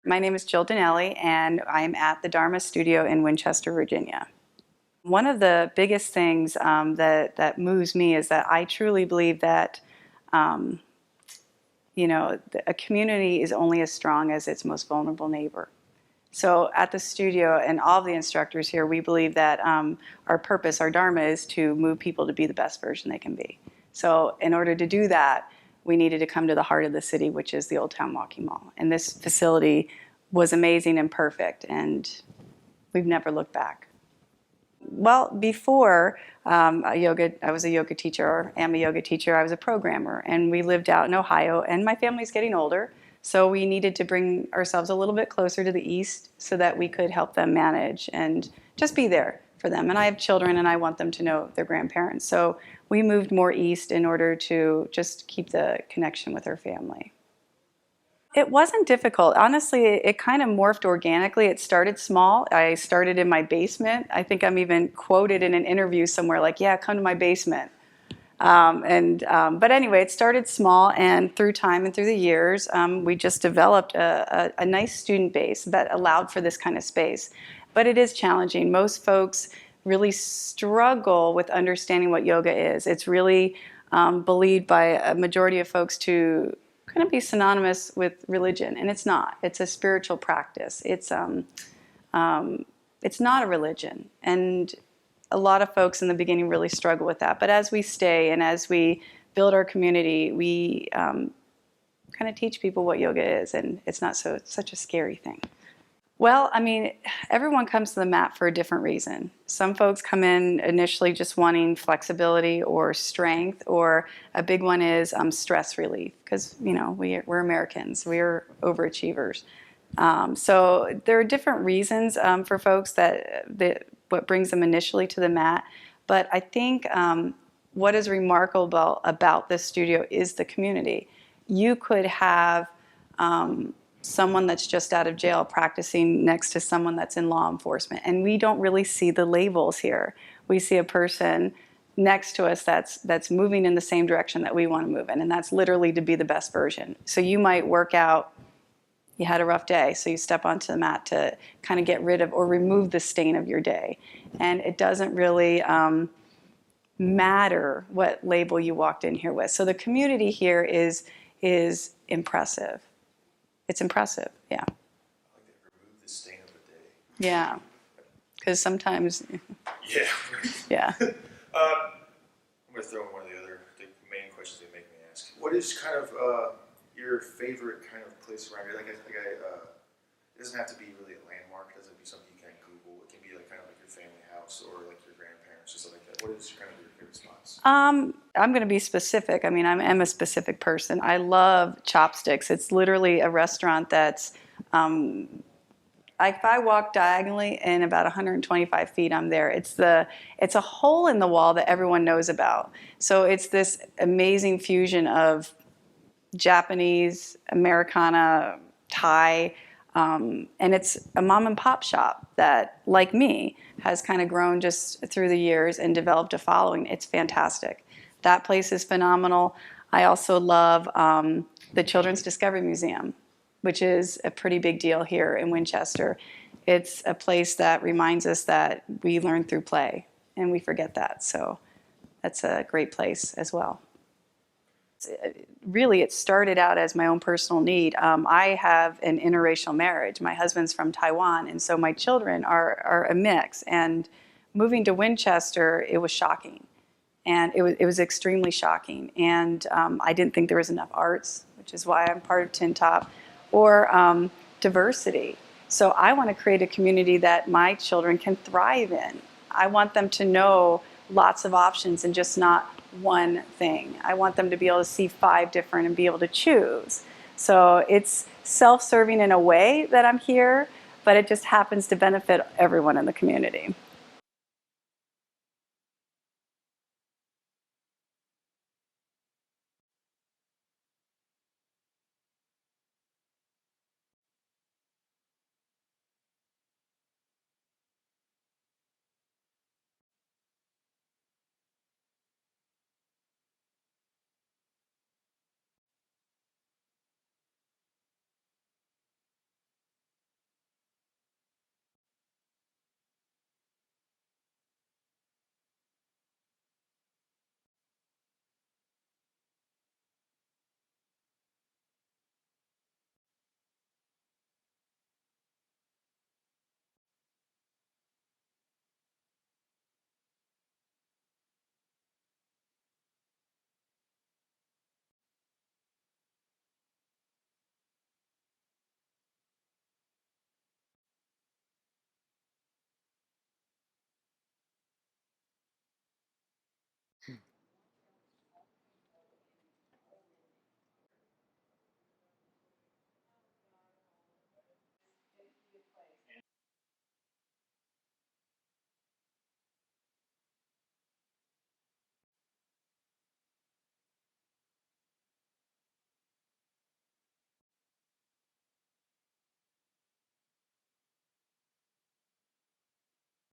My name is Jill Donnelli, and I'm at the Dharma Studio in Winchester, Virginia. One of the biggest things that moves me is that I truly believe that a community is only as strong as its most vulnerable neighbor. So at the studio and all of the instructors here, we believe that our purpose, our Dharma, is to move people to be the best version they can be. So in order to do that, we needed to come to the heart of the city, which is the Old Town Walking Mall. And this facility was amazing and perfect, and we've never looked back. Well, before I was a yoga teacher, or am a yoga teacher, I was a programmer, and we lived out in Ohio, and my family's getting older, so we needed to bring ourselves a little bit closer to the east so that we could help them manage and just be there for them. And I have children, and I want them to know their grandparents. So we moved more east in order to just keep the connection with our family. It wasn't difficult. Honestly, it kind of morphed organically. It started small. I started in my basement. I think I'm even quoted in an interview somewhere like, yeah, come to my basement. But anyway, it started small, and through time and through the years, we just developed a nice student base that allowed for this kind of space. But it is challenging. Most folks really struggle with understanding what yoga is. It's really believed by a majority of folks to kind of be synonymous with religion, and it's not. It's a spiritual practice. It's not a religion, and a lot of folks in the beginning really struggle with that. But as we stay and as we build our community, we kind of teach people what yoga is, and it's not such a scary thing. Well, I mean, everyone comes to the mat for a different reason. Some folks come in initially just wanting flexibility or strength, or a big one is stress relief, because we're Americans, we're overachievers. So there are different reasons for folks that what brings them initially to the mat. But I think what is remarkable about this studio is the community. You could have someone that's just out of jail practicing next to someone that's in law enforcement, and we don't really see the labels here. We see a person next to us that's moving in the same direction that we want to move in, and that's literally to be the best version. So you might work out, you had a rough day, so you step onto the mat to kind of get rid of or remove the stain of your day, and it doesn't really matter what label you walked in here with. So the community here is impressive. It's impressive, yeah. I like that, remove the stain of the day. Yeah, because sometimes. Yeah. Yeah. I'm going to throw in one of the main questions they make me ask. What is kind of your favorite kind of place around here? It doesn't have to be really a landmark. It doesn't have to be something you can't Google. It can be kind of like your family house or like your grandparents, just like that. What is kind of your favorite spots? I'm going to be specific. I mean, I'm a specific person. I love Chopsticks. It's literally a restaurant that's, if I walk diagonally in about 125 feet, I'm there. It's a hole in the wall that everyone knows about. So it's this amazing fusion of Japanese, Americana, Thai, and it's a mom and pop shop that, like me, has kind of grown just through the years and developed a following. It's fantastic. That place is phenomenal. I also love the Children's Discovery Museum, which is a pretty big deal here in Winchester. It's a place that reminds us that we learn through play, and we forget that. So that's a great place as well. Really, it started out as my own personal need. I have an interracial marriage. My husband's from Taiwan, and so my children are a mix. And moving to Winchester, it was shocking. And it was extremely shocking. And I didn't think there was enough arts, which is why I'm part of Tin Top, or diversity. So I want to create a community that my children can thrive in. I want them to know lots of options and just not one thing. I want them to be able to see 5 different and be able to choose. So it's self-serving in a way that I'm here, but it just happens to benefit everyone in the community.